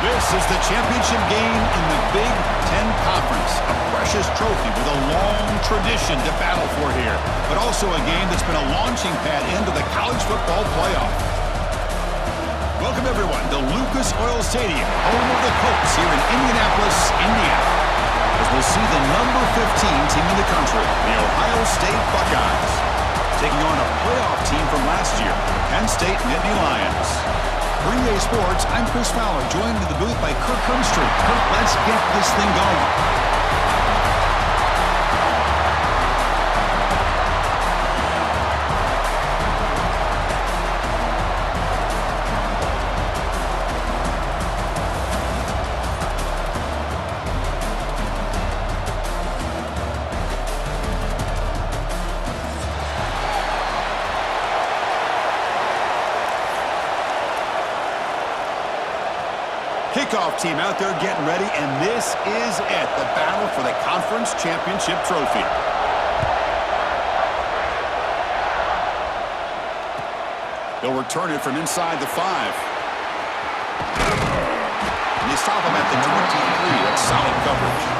This is the championship game in the Big Ten Conference. A precious trophy with a long tradition to battle for here, but also a game that's been a launching pad into the college football playoff. Welcome, everyone, to Lucas Oil Stadium, home of the Colts here in Indianapolis, Indiana. As we'll see the number 15 team in the country, the Ohio State Buckeyes, taking on a playoff team from last year, the Penn State Nittany Lions. For EA Sports, I'm Chris Fowler, joined in the booth by Kirk Hermstreet. Kirk, let's get this thing going. Kickoff team out there getting ready, and this is it, the battle for the conference championship trophy. They'll return it from inside the 5. And they stop him at the 23. That's solid coverage.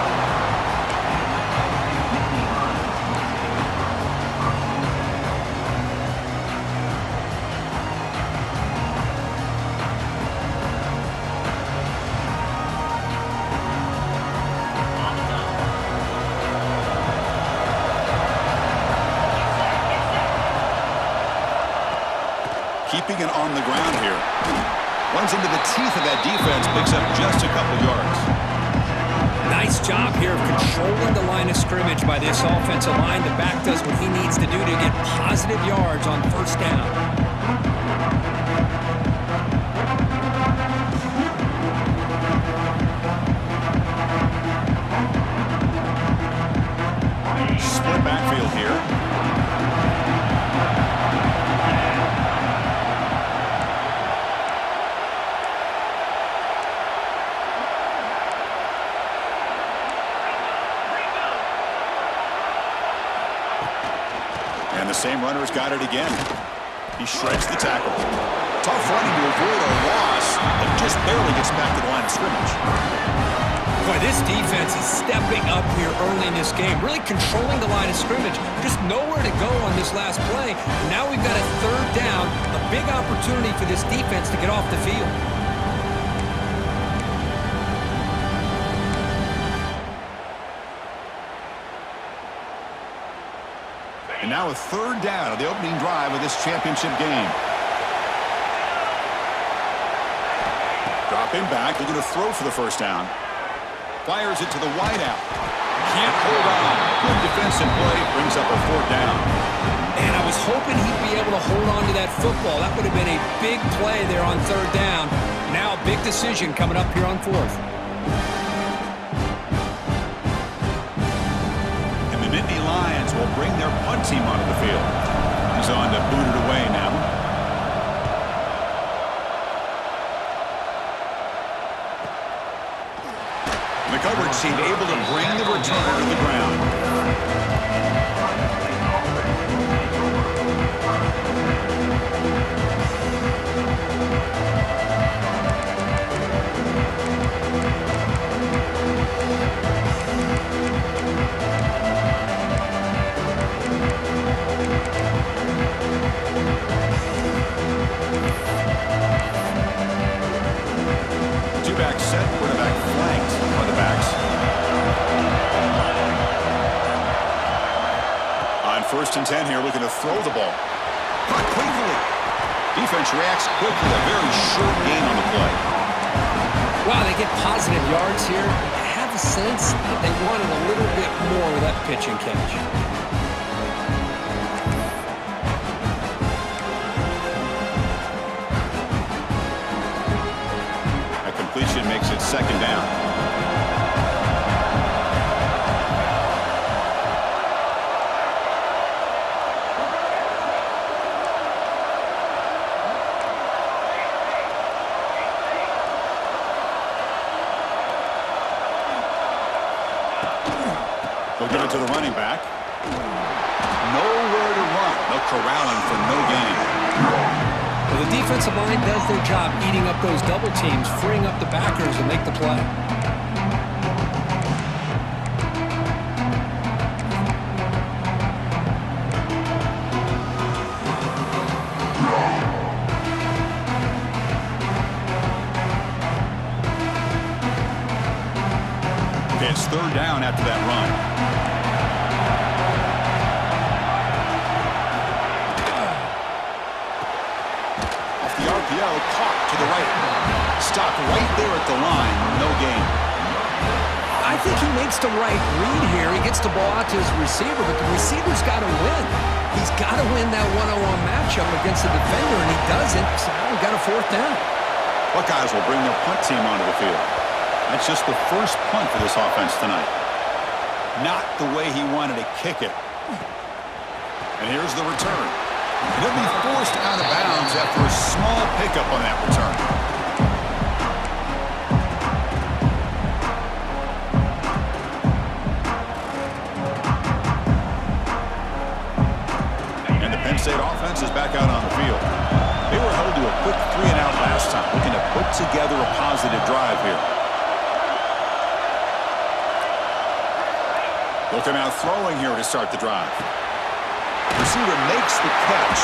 Keeping it on the ground here. Runs into the teeth of that defense, picks up just a couple yards. Nice job here of controlling the line of scrimmage by this offensive line. The back does what he needs to do to get positive yards on first down. Split backfield here. And the same runner's got it again. He shreds the tackle. Tough running to avoid a loss, but just barely gets back to the line of scrimmage. Boy, this defense is stepping up here early in this game, really controlling the line of scrimmage. Just nowhere to go on this last play. And now we've got a third down, a big opportunity for this defense to get off the field. And now a third down of the opening drive of this championship game. Dropping back, looking to throw for the first down. Fires it to the wideout. Can't hold on. Good defensive play, brings up a fourth down. And I was hoping he'd be able to hold on to that football. That would have been a big play there on third down. Now a big decision coming up here on fourth. Nittany Lions will bring their punt team onto the field. He's on to boot it away now. The coverage team able to bring the returner to the ground. Two-back set, quarterback flanked by the backs. On 1st and 10 here, looking to throw the ball. Caught quickly. Defense reacts quickly. A very short gain on the play. Wow, they get positive yards here. I have a sense that they wanted a little bit more with that pitch and catch. Completion makes it second down. They'll give it to the running back. Nowhere to run. They'll corral him for no gain. Well, the defensive line does their job eating up those double teams, freeing up the backers to make the play. It's third down after that run. Off the RPO, caught to the right. Stop right there at the line. No gain. I think he makes the right read here. He gets the ball out to his receiver, but the receiver's got to win. He's got to win that one-on-one matchup against the defender, and he doesn't, so now we've got a fourth down. Buckeyes will bring their punt team onto the field. That's just the first punt for this offense tonight. Not the way he wanted to kick it. And here's the return. And he'll be forced out of bounds after a small pickup on that return. And the Penn State offense is back out on the field. They were held to a quick 3-and-out last time, looking to put together a positive drive here. They'll come out throwing here to start the drive. Receiver makes the catch.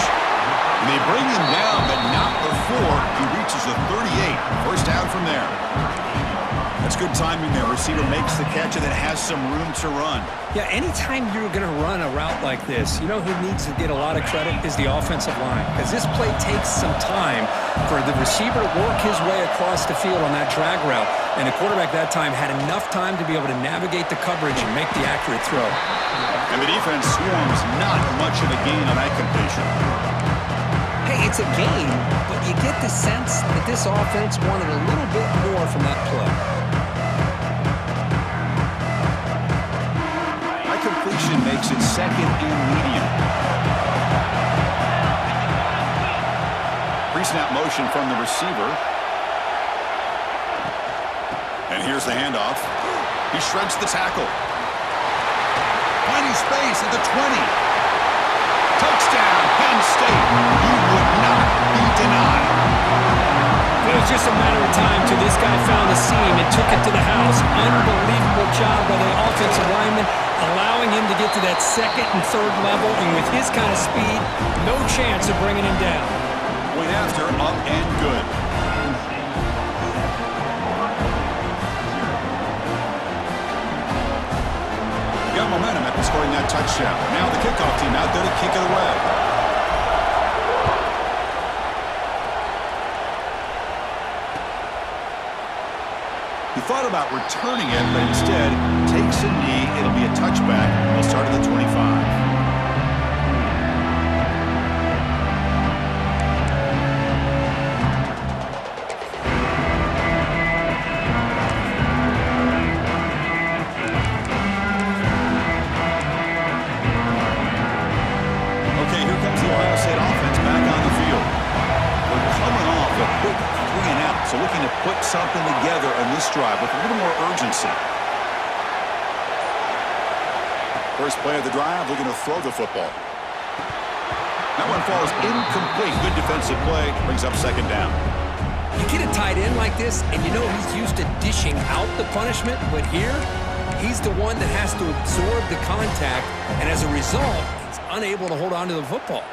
And they bring him down, but not before he reaches the 38. First down from there. That's good timing there. Receiver makes the catch and then has some room to run. Yeah, anytime you're going to run a route like this, you know who needs to get a lot of credit is the offensive line. Because this play takes some time for the receiver to work his way across the field on that drag route. And the quarterback that time had enough time to be able to navigate the coverage and make the accurate throw. And the defense swarms not much of a gain on that completion. Hey, it's a gain, but you get the sense that this offense wanted a little bit more from that play. That completion makes it second and medium. Pre-snap motion from the receiver. And here's the handoff. He shreds the tackle. Finding space at the 20. Touchdown, Penn State. You would not be denied. It was just a matter of time till this guy found the seam and took it to the house. Unbelievable job by the offensive lineman, allowing him to get to that second and third level. And with his kind of speed, no chance of bringing him down. Point after, up and good. Got momentum after scoring that touchdown. Now the kickoff team out there to kick it away. He thought about returning it, but instead takes a knee. It'll be a touchback. He'll start at the 25. So looking to put something together in this drive with a little more urgency. First play of the drive, looking to throw the football. That one falls incomplete. Good defensive play. Brings up second down. You get a tight end like this, and you know he's used to dishing out the punishment, but here, he's the one that has to absorb the contact, and as a result, he's unable to hold on to the football.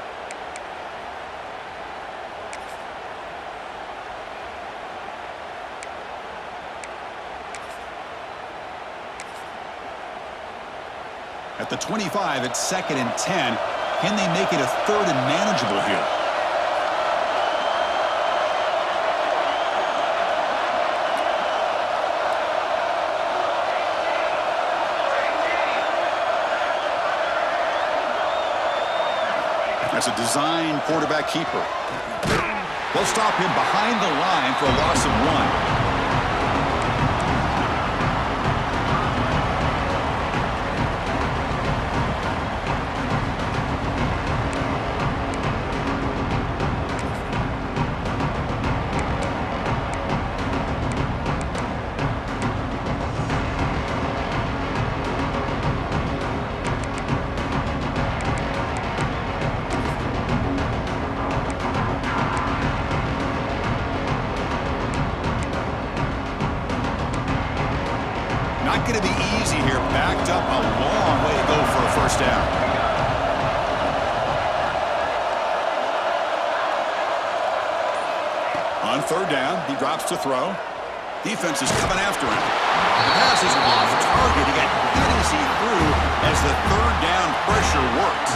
At the 25, it's second and 10. Can they make it a third and manageable here? That's a design quarterback keeper. They'll stop him behind the line for a loss of 1. Not going to be easy here. Backed up a long way to go for a first down. On third down, he drops to throw. Defense is coming after him. The pass is off target. He got hit as he threw as the third down pressure worked.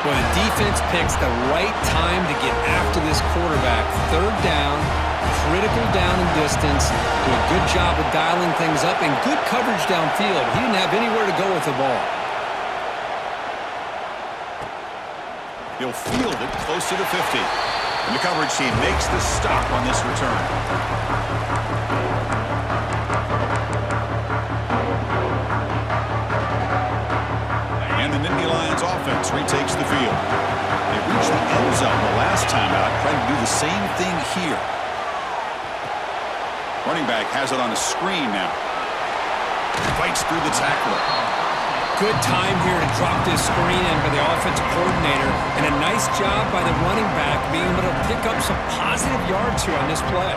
Well, the defense picks the right time to get after this quarterback. Third down, critical down and distance. Do a good job of dialing things up and good coverage downfield. He didn't have anywhere to go with the ball. He'll field it close to the 50. And the coverage team makes the stop on this return. And the Nittany Lions offense retakes the field. They reached the end zone the last time out, trying to do the same thing here. Running back has it on a screen now. Fights through the tackler. Good time here to drop this screen in by the offensive coordinator, and a nice job by the running back being able to pick up some positive yards here on this play.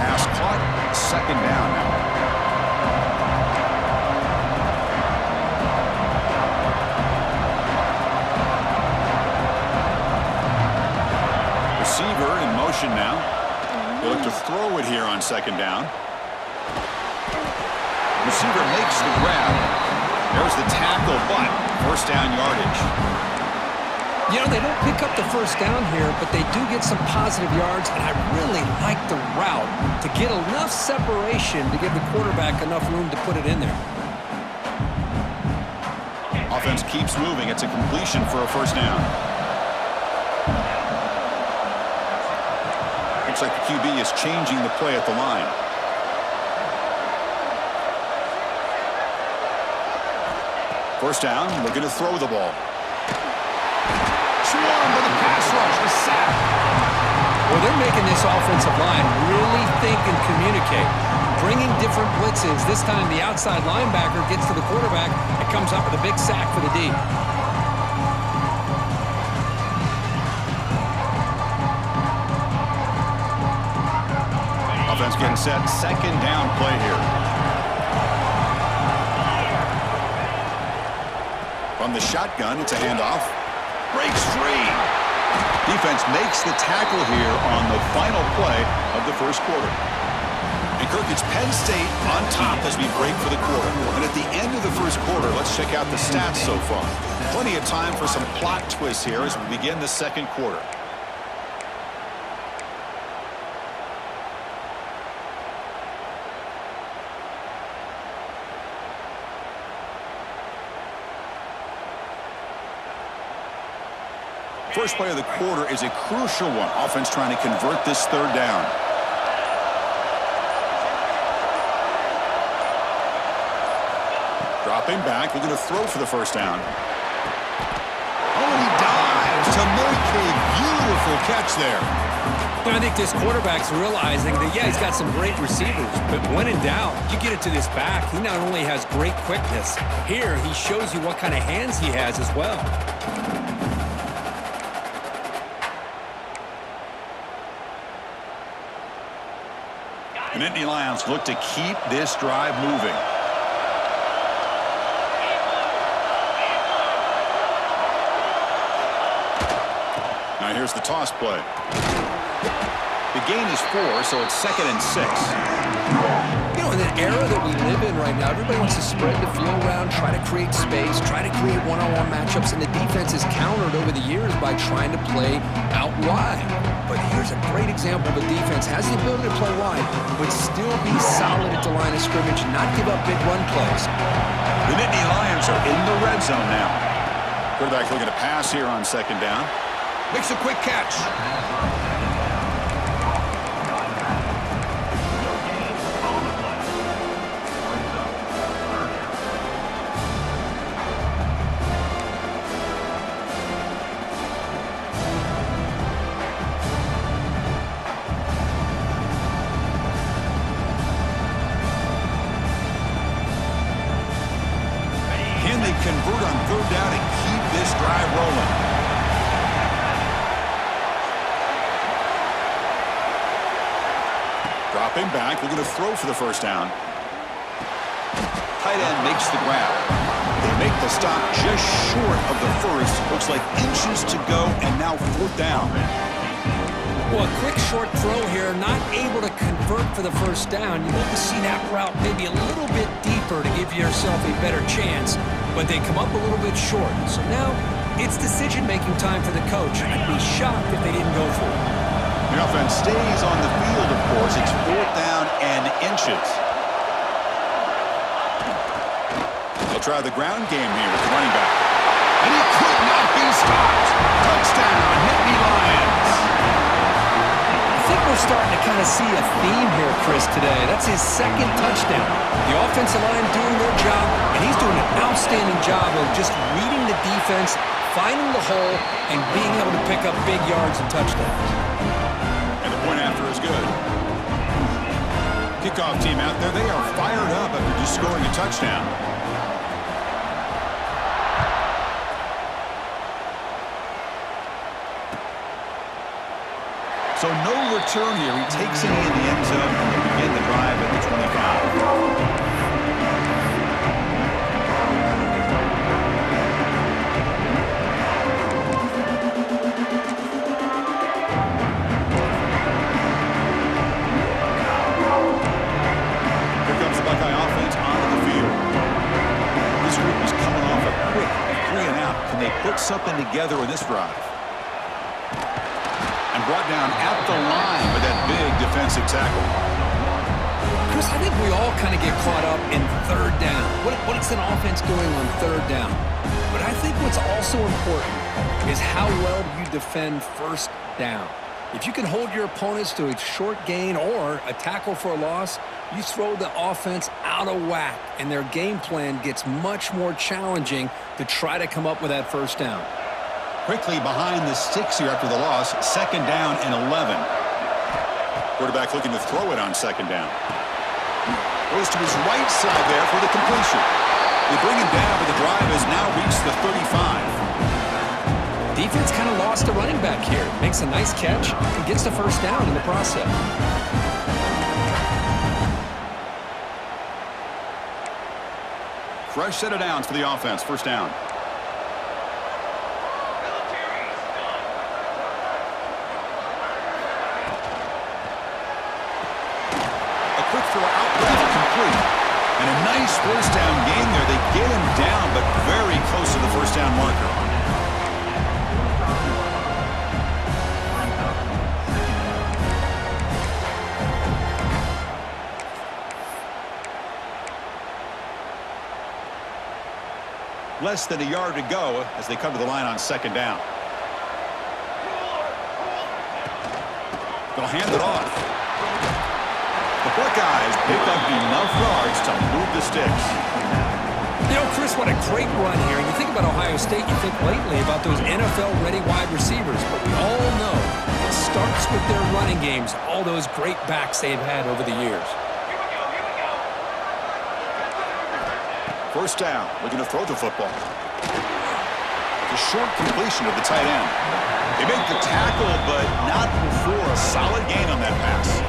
Pass caught, second down now. Receiver in motion now. They look to throw it here on second down. Receiver makes the grab. There's the tackle, but first down yardage. You know, they don't pick up the first down here, but they do get some positive yards, and I really like the route to get enough separation to give the quarterback enough room to put it in there. Offense keeps moving. It's a completion for a first down. Looks like the QB is changing the play at the line. First down, looking to throw the ball. Swarm with a pass rush, a sack. Well, they're making this offensive line really think and communicate. Bringing different blitzes. This time the outside linebacker gets to the quarterback and comes up with a big sack for the D. Offense getting set. Second down play here. From the shotgun, it's a handoff. Breaks free. Defense makes the tackle here on the final play of the first quarter. And Kirk, it's Penn State on top as we break for the quarter. And at the end of the first quarter, let's check out the stats so far. Plenty of time for some plot twists here as we begin the second quarter. First play of the quarter is a crucial one. Offense trying to convert this third down. Dropping back, looking to throw for the first down. Oh, and he dives to make a beautiful catch there. I think this quarterback's realizing that, yeah, he's got some great receivers, but when in doubt, you get it to this back. He not only has great quickness, here he shows you what kind of hands he has as well. The Nittany Lions look to keep this drive moving. Now here's the toss play. The gain is 4, so it's 2nd and 6. You know, in the era that we live in right now, everybody wants to spread the field around, try to create space, try to create one-on-one matchups, and the defense is countered over the years by trying to play out wide. But here's a great example of a defense has the ability to play wide, but still be solid at the line of scrimmage and not give up big run plays. The Nittany Lions are in the red zone now. Quarterback looking to pass here on second down. Makes a quick catch. Can they convert on third down and keep this drive rolling? Dropping back, looking to throw for the first down. Tight end makes the grab. They make the stop just short of the first. Looks like inches to go, and now fourth down. Well, a quick short throw here, not able to convert for the first down. You want to see that route maybe a little bit deeper to give yourself a better chance, but they come up a little bit short. So now it's decision-making time for the coach. I'd be shocked if they didn't go for it. The offense stays on the field, of course. It's fourth down and inches. They'll try the ground game here with the running back. And he could not be stopped. Touchdown, Nittany Lions. I think we're starting to kind of see a theme here, Chris, today. That's his second touchdown. The offensive line doing their job, and he's doing an outstanding job of just reading the defense, finding the hole, and being able to pick up big yards and touchdowns. And the point after is good. Kickoff team out there, they are fired up after just scoring a touchdown. So no return here. He takes it in the end zone and they begin the drive at the 25. Here comes the Buckeye offense onto the field. This group is coming off a quick 3 and out. Can they put something together in this drive? And brought down at the line with that big defensive tackle. Chris, I think we all kind of get caught up in third down. What's an offense doing on third down? But I think what's also important is how well you defend first down. If you can hold your opponents to a short gain or a tackle for a loss, you throw the offense out of whack, and their game plan gets much more challenging to try to come up with that first down. Quickly behind the sticks here after the loss. Second down and 11. Quarterback looking to throw it on second down. Goes to his right side there for the completion. They bring him down, but the drive has now reached the 35. Defense kind of lost a running back here. Makes a nice catch and gets the first down in the process. Fresh set of downs for the offense. First down. And a nice first down gain there. They get him down, but very close to the first down marker. Less than a yard to go as they come to the line on second down. They'll hand it off. The Buckeyes pick up enough yards to move the sticks. You know, Chris, what a great run here. And you think about Ohio State, you think lately about those NFL-ready wide receivers. But we all know it starts with their running games, all those great backs they've had over the years. First down, looking to throw the football. The short completion of the tight end. They make the tackle, but not before a solid gain on that pass.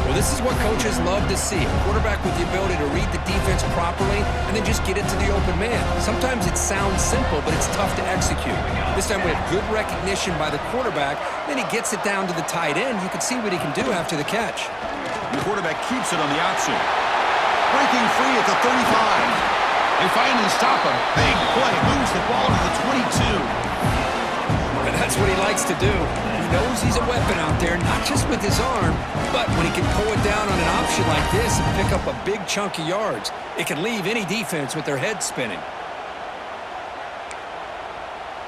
Well, this is what coaches love to see. A quarterback with the ability to read the defense properly and then just get it to the open man. Sometimes it sounds simple, but it's tough to execute. This time we have good recognition by the quarterback. Then he gets it down to the tight end. You can see what he can do after the catch. The quarterback keeps it on the option. Breaking free at the 35. They finally stop him. Big play. Moves the ball to the 22. And that's what he likes to do. He knows he's a weapon out there, not just with his arm, but when he can pull it down on an option like this and pick up a big chunk of yards, it can leave any defense with their head spinning.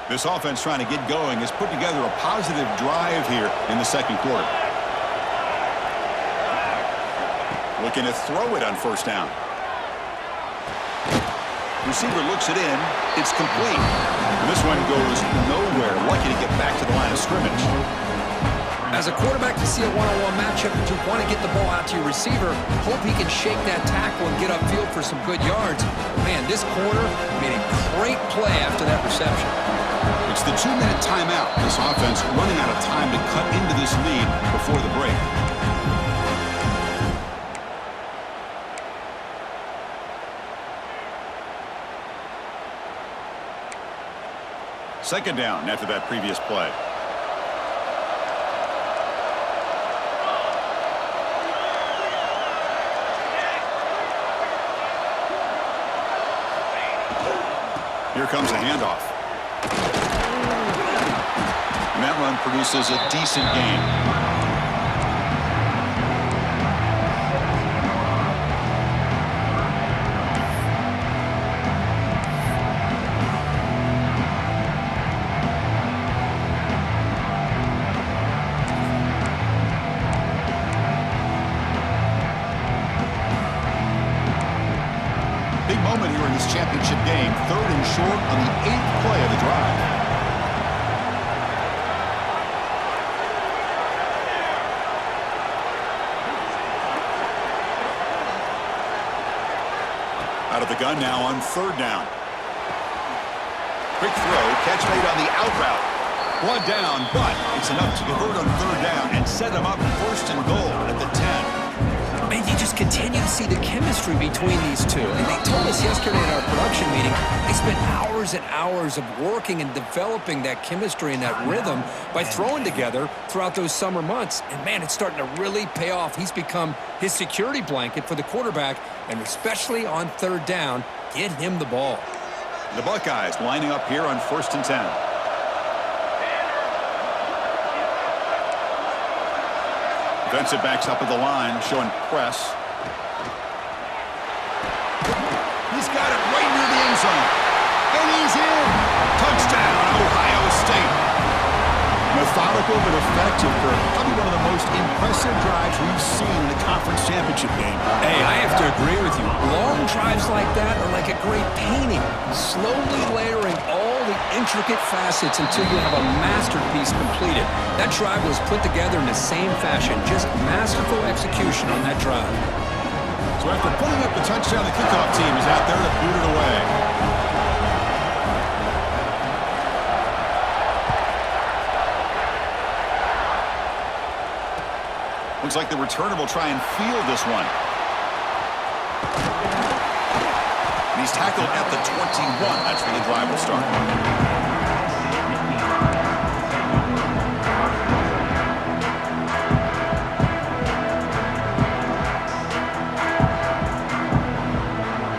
This offense trying to get going has put together a positive drive here in the second quarter. Looking to throw it on first down. Receiver looks it in. It's complete. And this one goes nowhere. Lucky to get back to the line of scrimmage. As a quarterback, to see a one-on-one matchup, but you want to get the ball out to your receiver, hope he can shake that tackle and get upfield for some good yards. Man, this corner made a great play after that reception. It's the 2-minute timeout. This offense running out of time to cut into this lead before the break. second down after that previous play. Here comes a handoff. And that run produces a decent gain. Big moment here in this championship game. 3rd and short on the 8th play of the drive. Out of the gun now on 3rd down. Quick throw, catch made on the out route. One down, but it's enough to convert on 3rd down and set them up 1st and goal at the 10. Man, you just continue to see the chemistry between these two. And they told us yesterday at our production meeting, they spent hours and hours of working and developing that chemistry and that rhythm by throwing together throughout those summer months. And, man, it's starting to really pay off. He's become his security blanket for the quarterback, and especially on 3rd down, get him the ball. The Buckeyes lining up here on 1st and 10. Defensive backs up at the line, showing press. He's got it right near the end zone. And he's in. Touchdown, Ohio State. Methodical but effective for probably one of the most impressive drives we've seen in the conference championship game. Hey, I have to agree with you. Long drives like that are like a great painting, slowly layering all the intricate facets until you have a masterpiece completed. That drive was put together in the same fashion, just masterful execution on that drive. So after putting up the touchdown, the kickoff team is out there to boot it away. Looks like the returner will try and field this one. And he's tackled at the 21. That's where the drive will start.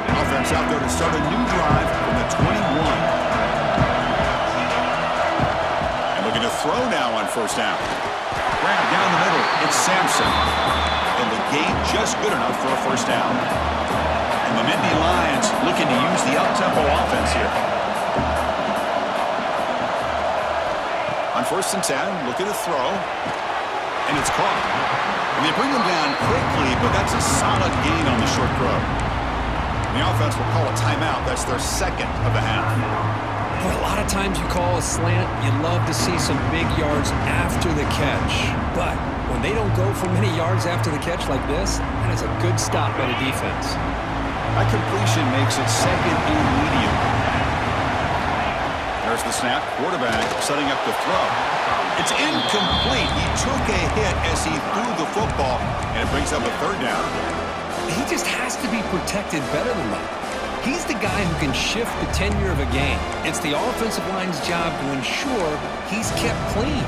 Offense out there to start a new drive from the 21. And looking to throw now on 1st down. Grab down the middle. It's Sampson. And the gain just good enough for a 1st down. And the Nittany Lions looking to use the up-tempo offense here. On 1st and 10, looking to throw. And it's caught. And they bring them down quickly, but that's a solid gain on the short throw. And the offense will call a timeout. That's their 2nd of the half. Boy, a lot of times you call a slant, you love to see some big yards after the catch. But when they don't go for many yards after the catch like this, that is a good stop by the defense. That completion makes it 2nd and medium. There's the snap. Quarterback setting up the throw. It's incomplete. He took a hit as he threw the football, and it brings up a 3rd down. He just has to be protected better than that. He's the guy who can shift the tenure of a game. It's the offensive line's job to ensure he's kept clean.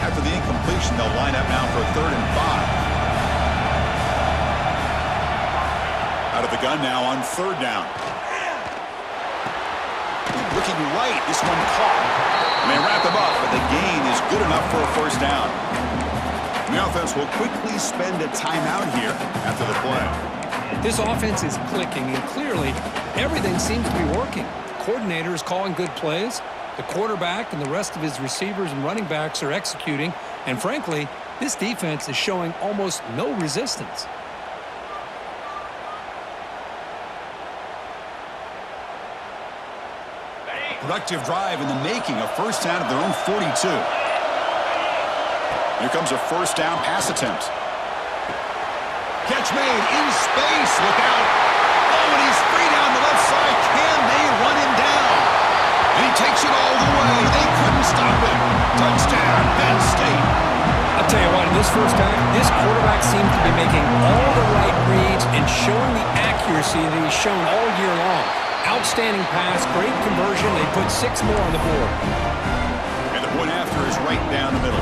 After the incompletion, they'll line up now for a 3rd and 5. Out of the gun now on 3rd down. Looking right, this one caught. And they wrap him up, but the gain is good enough for a 1st down. And the offense will quickly spend a timeout here after the play. This offense is clicking, and clearly everything seems to be working. The coordinator is calling good plays. The quarterback and the rest of his receivers and running backs are executing. And frankly, this defense is showing almost no resistance. Productive drive in the making, a 1st down at their own 42. Here comes a 1st down pass attempt. Catch made in space. Look out. Oh, and he's free down the left side. Can they run him down? And he takes it all the way. They couldn't stop him. Touchdown, Penn State. I'll tell you what, in this first half, this quarterback seems to be making all the right reads and showing the accuracy that he's shown all year long. Outstanding pass, great conversion. They put 6 more on the board. And the point after is right down the middle.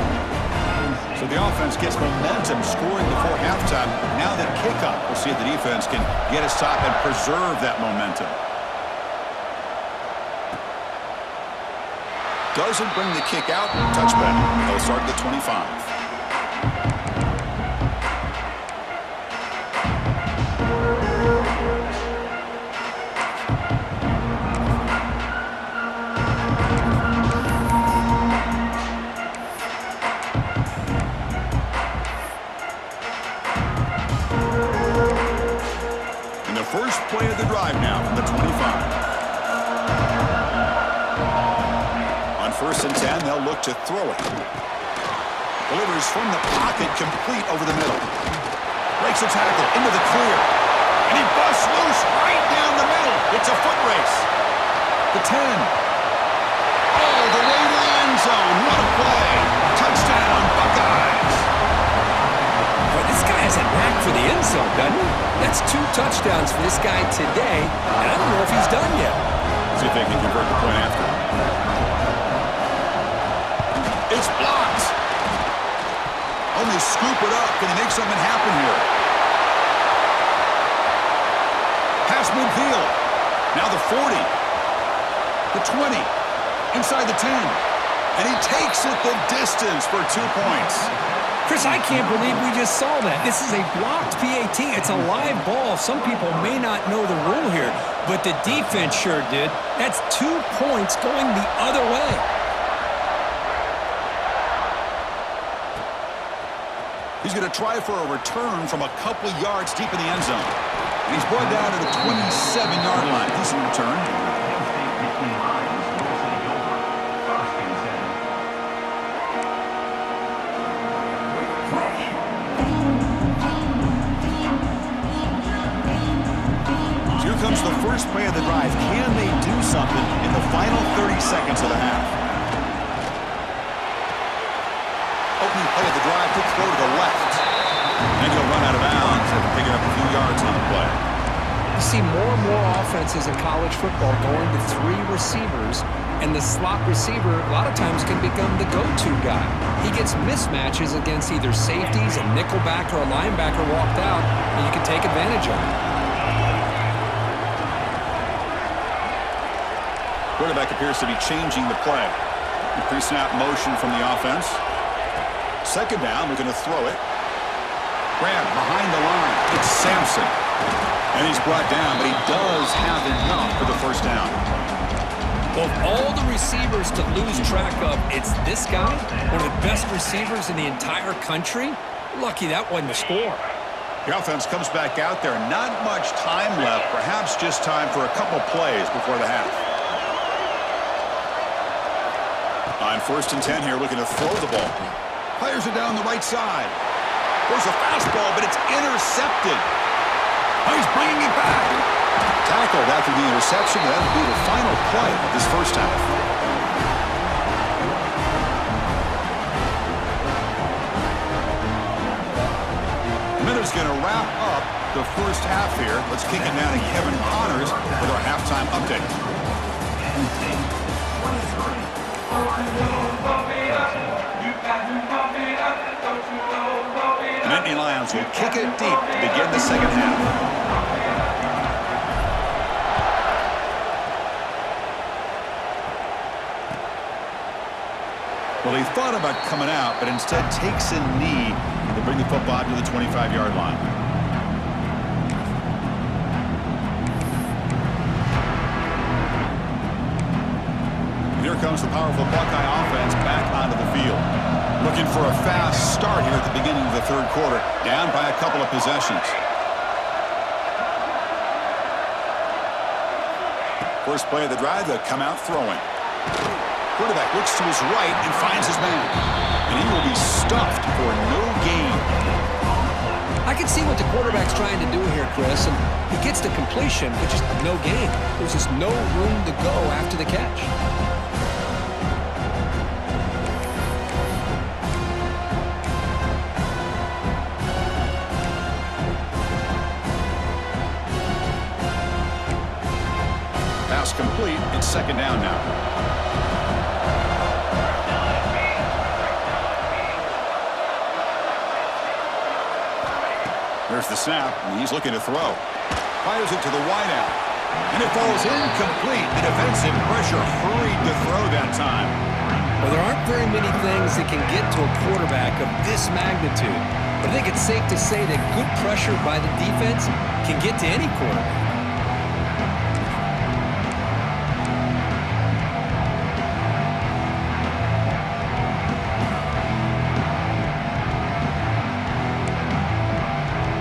So the offense gets momentum scoring before halftime. Now the kickoff. We'll see if the defense can get a stop and preserve that momentum. Doesn't bring the kick out. Touchback. They'll start at the 25. First play of the drive now from the 25. On 1st and 10, they'll look to throw it. Delivers from the pocket, complete over the middle. Breaks a tackle into the clear. And he busts loose right down the middle. It's a foot race. The 10. All the way to the end zone. What a play. Touchdown, Buckeyes. Boy, this guy has a knack for the end zone, doesn't he? That's 2 touchdowns for this guy today, and I don't know if he's done yet. See if they can convert the point after. It's blocked. Oh, they scoop it up. Can he make something happen here? Pass midfield. Now the 40. The 20. Inside the 10. And he takes it the distance for 2 points. Chris, I can't believe we just saw that. This is a blocked PAT. It's a live ball. Some people may not know the rule here, but the defense sure did. That's 2 points going the other way. He's going to try for a return from a couple yards deep in the end zone. And he's brought down to the 27-yard line. Decent return. Comes the first play of the drive. Can they do something in the final 30 seconds of the half? Opening play of the drive, quick throw to the left. And he'll run out of bounds after picking up a few yards on the play. You see more and more offenses in college football going to 3 receivers, and the slot receiver a lot of times can become the go-to guy. He gets mismatches against either safeties, a nickelback, or a linebacker walked out, and you can take advantage of it. Quarterback appears to be changing the play. The pre-snap motion from the offense. Second down, we're going to throw it. Grab behind the line. It's Sampson. And he's brought down, but he does have enough for the first down. Well, of all the receivers to lose track of, it's this guy, one of the best receivers in the entire country. Lucky that wasn't a score. The offense comes back out there. Not much time left. Perhaps just time for a couple plays before the half. On 1st and 10 here, looking to throw the ball. Fires it down the right side. There's a fastball, but it's intercepted. Oh, he's bringing it back. Tackled after the interception. That'll be the final play of this first half. The minute's going to wrap up the first half here. Let's kick it down to Kevin Connors with our halftime update. The Nittany Lions will kick it deep to begin the second half. Well, he thought about coming out, but instead takes a knee to bring the football to the 25-yard line. Here comes the powerful Buckeye offense back onto the field. Looking for a fast start here at the beginning of the third quarter. Down by a couple of possessions. First play of the drive, they'll come out throwing. Quarterback looks to his right and finds his man. And he will be stuffed for no gain. I can see what the quarterback's trying to do here, Chris, and he gets the completion, but just no gain. There's just no room to go after the catch. complete. It's second down now. There's the snap, and he's looking to throw. Fires it to the wideout, and it falls incomplete. The defensive pressure hurried to throw that time. Well, there aren't very many things that can get to a quarterback of this magnitude. But I think it's safe to say that good pressure by the defense can get to any quarterback.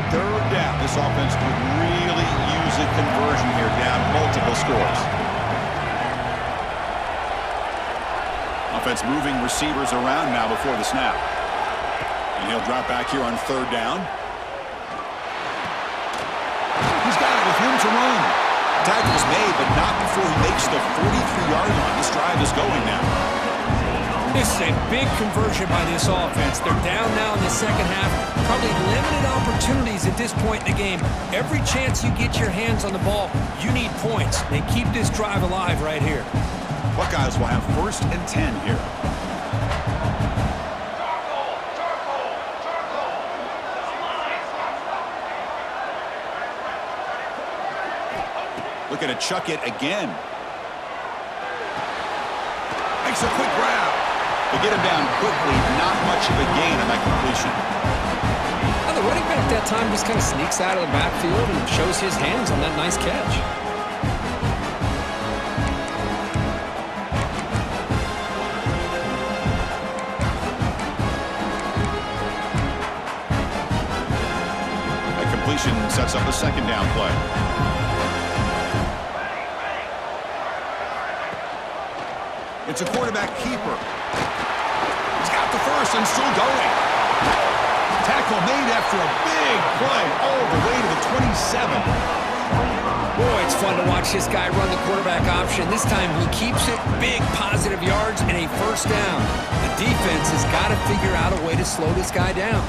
Third down. This offense could really use a conversion here, down multiple scores. Offense moving receivers around now before the snap. And he'll drop back here on third down. He's got it with room to run. Tackle's made, but not before he makes the 43-yard line. This drive is going now. This is a big conversion by this offense. They're down now in the second half. Probably limited opportunities at this point in the game. Every chance you get your hands on the ball, you need points. They keep this drive alive right here. Buckeyes will have 1st and 10 here. Looking to chuck it again. Makes a quick grab. To get him down quickly, not much of a gain on that completion. Now the running back that time just kind of sneaks out of the backfield and shows his hands on that nice catch. Sets up a second down play. It's a quarterback keeper. He's got the first and still going. Tackle made after a big play all the way to the 27. Boy, it's fun to watch this guy run the quarterback option. This time he keeps it, big positive yards, and a first down. The defense has got to figure out a way to slow this guy down.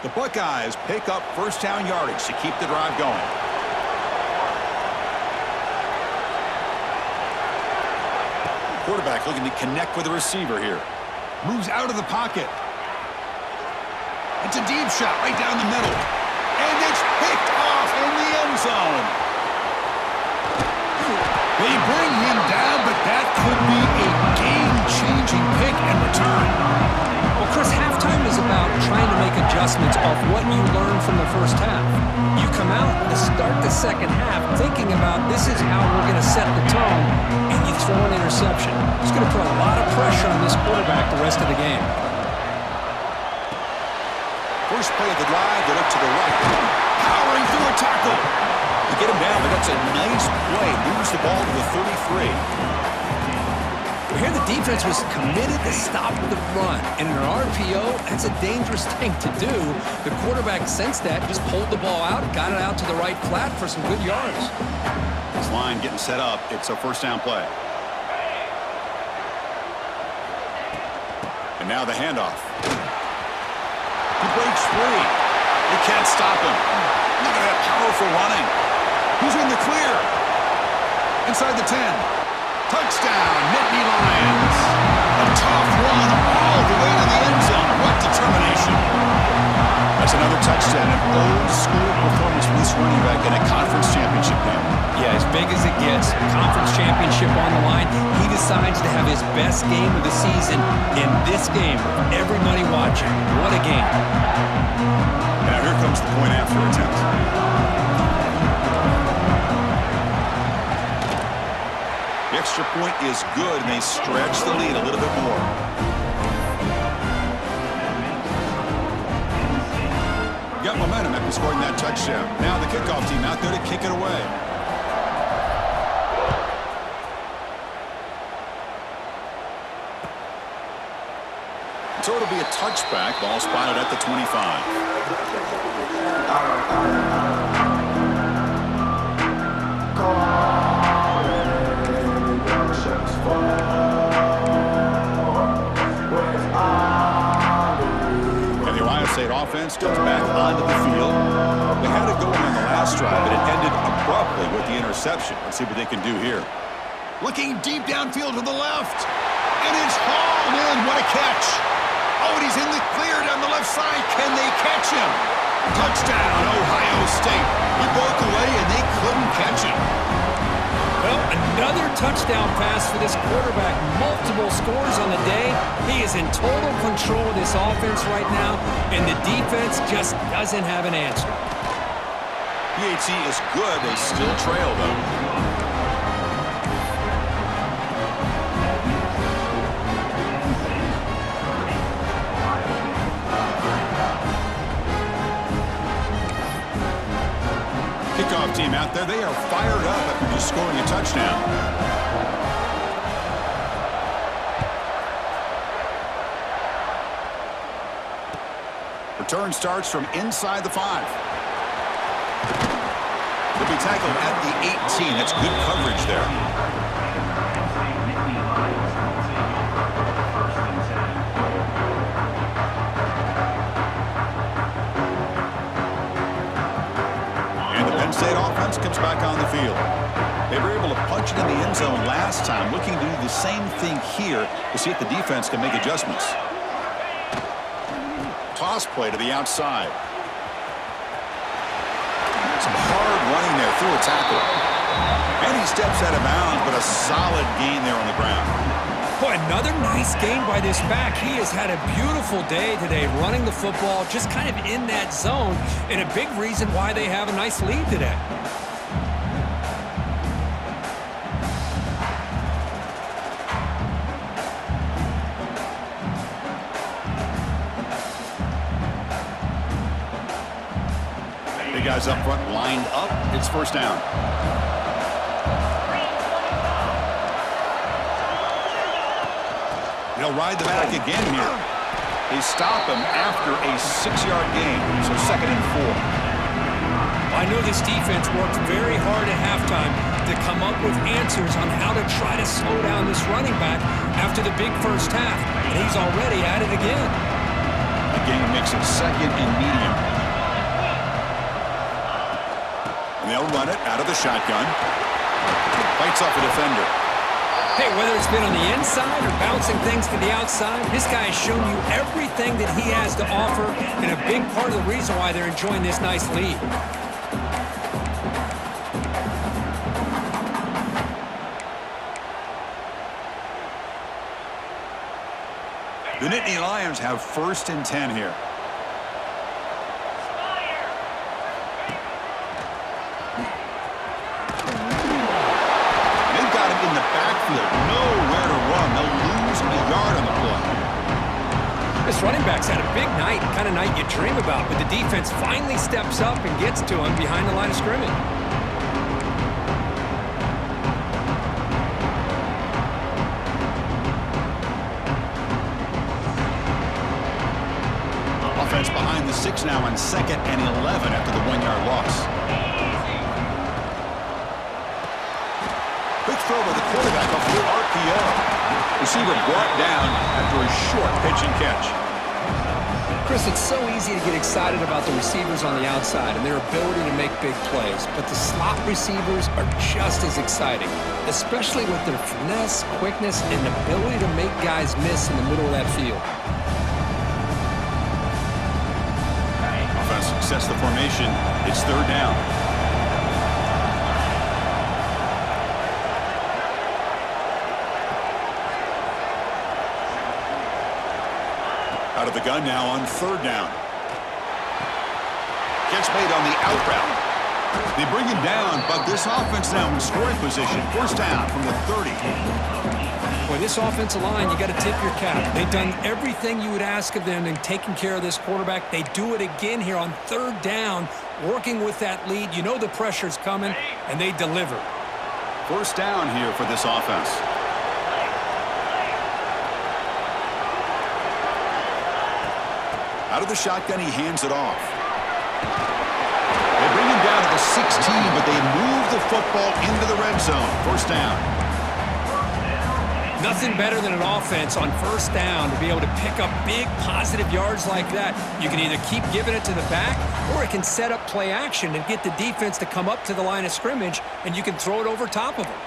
The Buckeyes pick up first down yardage to keep the drive going. Quarterback looking to connect with the receiver here. Moves out of the pocket. It's a deep shot right down the middle. And it's picked off in the end zone. They bring him down, but that could be a game-changing pick and return. Well, Chris, halftime is about trying to make adjustments off what you learned from the first half. You come out to start the second half thinking about this is how we're going to set the tone, and you throw an interception. It's going to put a lot of pressure on this quarterback the rest of the game. First play of the drive, they look to the right. Powering through a tackle. To get him down, but that's a nice play. Moves the ball to the 33. Here the defense was committed to stop the run. And in an RPO, that's a dangerous thing to do. The quarterback sensed that, just pulled the ball out, got it out to the right flat for some good yards. This line getting set up. It's a first down play. And now the handoff. He breaks free. They can't stop him. Look at that powerful running. He's in the clear. Inside the 10. Touchdown, Nittany Lions. A tough run all the way to the end zone. What determination. That's another touchdown. An old-school performance from this running back in a conference championship game. Yeah, as big as it gets. Conference championship on the line. He decides to have his best game of the season in this game. Everybody watching. What a game. Now here comes the point after attempt. The extra point is good, and they stretch the lead a little bit more. Got momentum after scoring that touchdown. Now the kickoff team out there to kick it away. So it'll be a touchback. Ball spotted at the 25. State offense comes back onto the field. They had it going on the last drive, but it ended abruptly with the interception. Let's see what they can do here. Looking deep downfield to the left. And it's hauled in. What a catch. Oh, and he's in the clear down the left side. Can they catch him? Touchdown, Ohio State. He broke away, and they couldn't catch him. Well, another touchdown pass for this quarterback. Multiple scores on the day. He is in total control of this offense right now, and the defense just doesn't have an answer. PHC is good. They still trail, though. Kickoff team out there. They are fired up after just scoring a touchdown. Return starts from inside the 5. They'll be tackled at the 18. That's good coverage there. State offense comes back on the field. They were able to punch it in the end zone last time, looking to do the same thing here to see if the defense can make adjustments. Toss play to the outside. Some hard running there through a tackle. And he steps out of bounds, but a solid gain there on the ground. Boy, another nice game by this back. He has had a beautiful day today running the football, just kind of in that zone, and a big reason why they have a nice lead today. Big guys up front lined up. It's first down. They'll ride the back again here. They stop him after a 6-yard gain, so 2nd and 4. I know this defense worked very hard at halftime to come up with answers on how to try to slow down this running back after the big first half, and he's already at it again. The game makes it 2nd and medium. And they'll run it out of the shotgun. Fights off a defender. Hey, whether it's been on the inside or bouncing things to the outside, this guy has shown you everything that he has to offer, and a big part of the reason why they're enjoying this nice lead. The Nittany Lions have 1st and 10 here. Nowhere to run. They'll lose a yard on the play. This running back's had a big night, the kind of night you dream about, but the defense finally steps up and gets to him behind the line of scrimmage. Offense behind the 6 now on 2nd and 11 after the 1-yard loss. Quick throw by the quarterback, a full RPO. Receiver brought down after a short pitch and catch. Chris, it's so easy to get excited about the receivers on the outside and their ability to make big plays, but the slot receivers are just as exciting, especially with their finesse, quickness, and ability to make guys miss in the middle of that field. Offense sets the formation. It's 3rd down. Out of the gun now on 3rd down. Catch made on the out route. They bring him down, but this offense now in scoring position. 1st down from the 30. Boy, this offensive line, you got to tip your cap. They've done everything you would ask of them in taking care of this quarterback. They do it again here on 3rd down, working with that lead. You know the pressure's coming, and they deliver. 1st down here for this offense. Out of the shotgun, he hands it off. They bring him down to the 16, but they move the football into the red zone. 1st down. Nothing better than an offense on first down to be able to pick up big positive yards like that. You can either keep giving it to the back, or it can set up play action and get the defense to come up to the line of scrimmage, and you can throw it over top of them.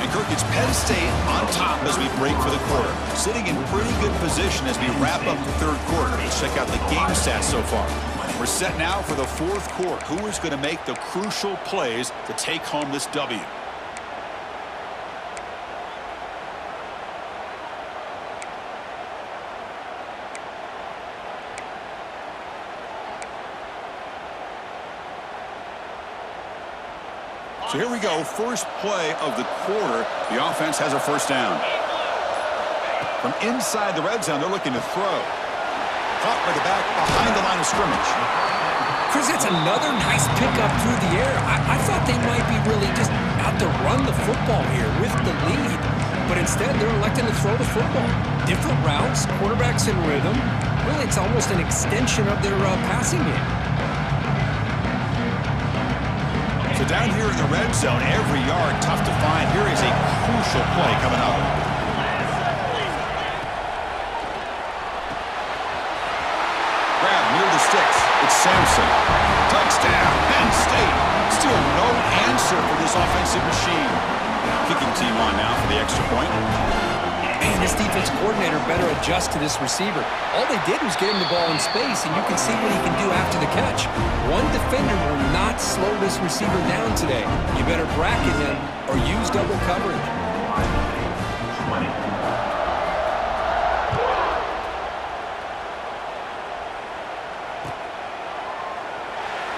And Kirk, it's Penn State on top as we break for the quarter. Sitting in pretty good position as we wrap up the third quarter. Let's check out the game stats so far. We're set now for the fourth quarter. Who is going to make the crucial plays to take home this W? So here we go, first play of the quarter. The offense has a first down. From inside the red zone, they're looking to throw. Caught by the back behind the line of scrimmage. Chris, that's another nice pickup through the air. I thought they might be really just out to run the football here with the lead. But instead, they're electing to throw the football. Different routes, quarterbacks in rhythm. Really, it's almost an extension of their passing game. So down here in the red zone, every yard tough to find. Here is a crucial play coming up. Grab near the sticks. It's Sampson. Touchdown, Penn State. Still no answer for this offensive machine. Kicking team on now for the extra point. Man, this defense coordinator better adjust to this receiver. All they did was get him the ball in space, and you can see what he can do after the catch. One defender will not slow this receiver down today. You better bracket him or use double coverage.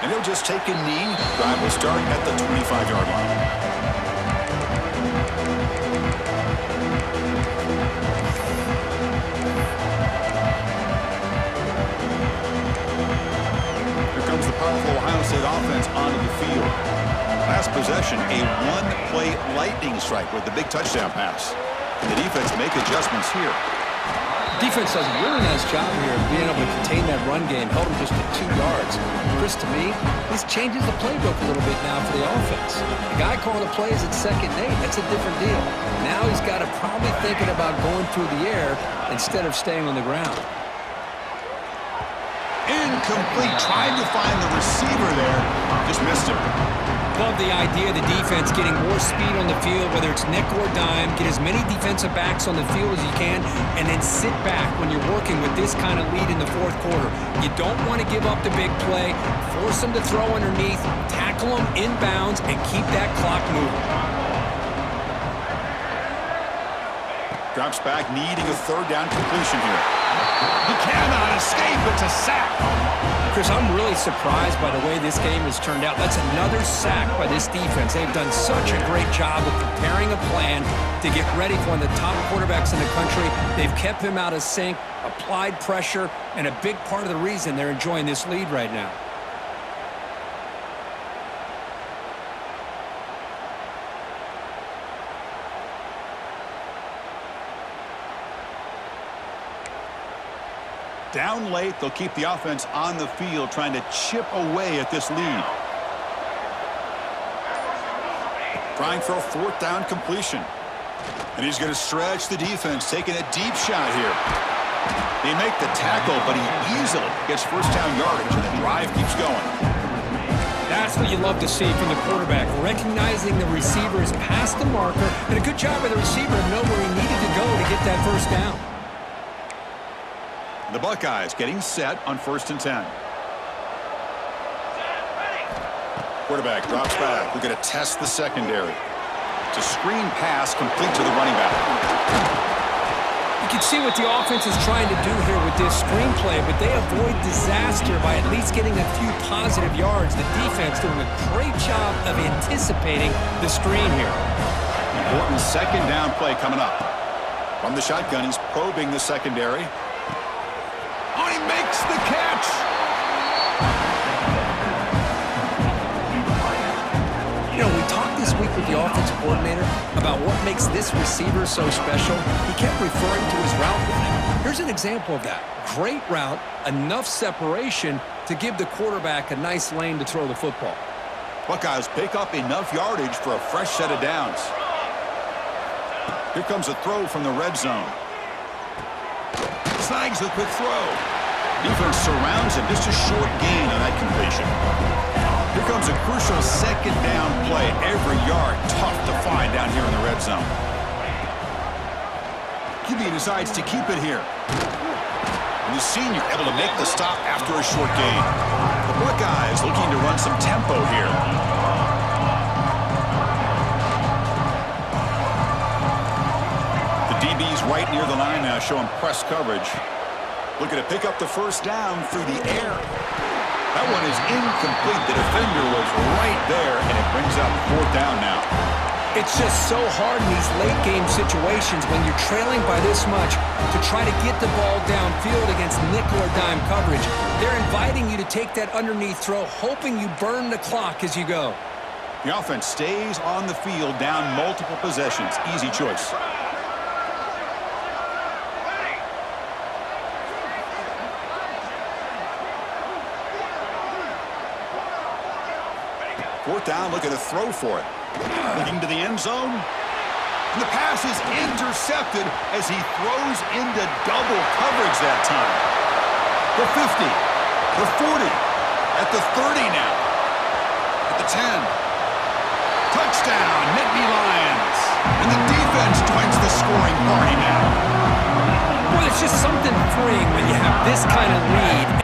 And he'll just take a knee. Drive will start at the 25-yard line. The powerful Ohio State offense onto the field. Last possession, a one-play lightning strike with the big touchdown pass. And the defense make adjustments here. Defense does a really nice job here of being able to contain that run game, held them just to 2 yards. Chris, to me, this changes the playbook a little bit now for the offense. The guy calling the plays at 2nd and 8, that's a different deal. Now he's got to probably thinking about going through the air instead of staying on the ground. Incomplete. Tried to find the receiver there. Just missed him. Love the idea of the defense getting more speed on the field, whether it's nickel or dime. Get as many defensive backs on the field as you can, and then sit back when you're working with this kind of lead in the fourth quarter. You don't want to give up the big play. Force them to throw underneath, tackle them inbounds, and keep that clock moving. Drops back, needing a third down completion here. He cannot escape. It's a sack. Chris, I'm really surprised by the way this game has turned out. That's another sack by this defense. They've done such a great job of preparing a plan to get ready for one of the top quarterbacks in the country. They've kept him out of sync, applied pressure, and a big part of the reason they're enjoying this lead right now. Down late, they'll keep the offense on the field, trying to chip away at this lead. Trying for a fourth down completion. And he's going to stretch the defense, taking a deep shot here. They make the tackle, but he easily gets first down yardage, and the drive keeps going. That's what you love to see from the quarterback, recognizing the receiver is past the marker, and a good job by the receiver to know where he needed to go to get that first down. The Buckeyes getting set on 1st and 10. Quarterback drops back. We're going to test the secondary. It's a screen pass complete to the running back. You can see what the offense is trying to do here with this screenplay, but they avoid disaster by at least getting a few positive yards. The defense doing a great job of anticipating the screen here. Important second down play coming up. From the shotgun, he's probing the secondary. Oh, he makes the catch! You know, we talked this week with the the offensive coordinator about what makes this receiver so special, he kept referring to his route running. Here's an example of that. Great route, enough separation to give the quarterback a nice lane to throw the football. Buckeyes pick up enough yardage for a fresh set of downs. Here comes a throw from the red zone. Snags the quick throw. Defense surrounds him. Just a short gain on that completion. Here comes a crucial second down play. Every yard tough to find down here in the red zone. QB decides to keep it here. And the senior able to make the stop after a short gain. The Buckeyes looking to run some tempo here. The DB's right near the line now, showing press coverage. Looking to pick up the first down through the air. That one is incomplete. The defender was right there, and it brings up fourth down now. It's just so hard in these late-game situations when you're trailing by this much to try to get the ball downfield against nickel or dime coverage. They're inviting you to take that underneath throw, hoping you burn the clock as you go. The offense stays on the field down multiple possessions. Easy choice. Fourth down, looking to throw for it. Looking to the end zone. And the pass is intercepted as he throws into double coverage that time. The 50, the 40, at the 30 now. At the 10. Touchdown, Nittany Lions. And the defense joins the scoring party now. Well, it's just something freeing when you have this kind of lead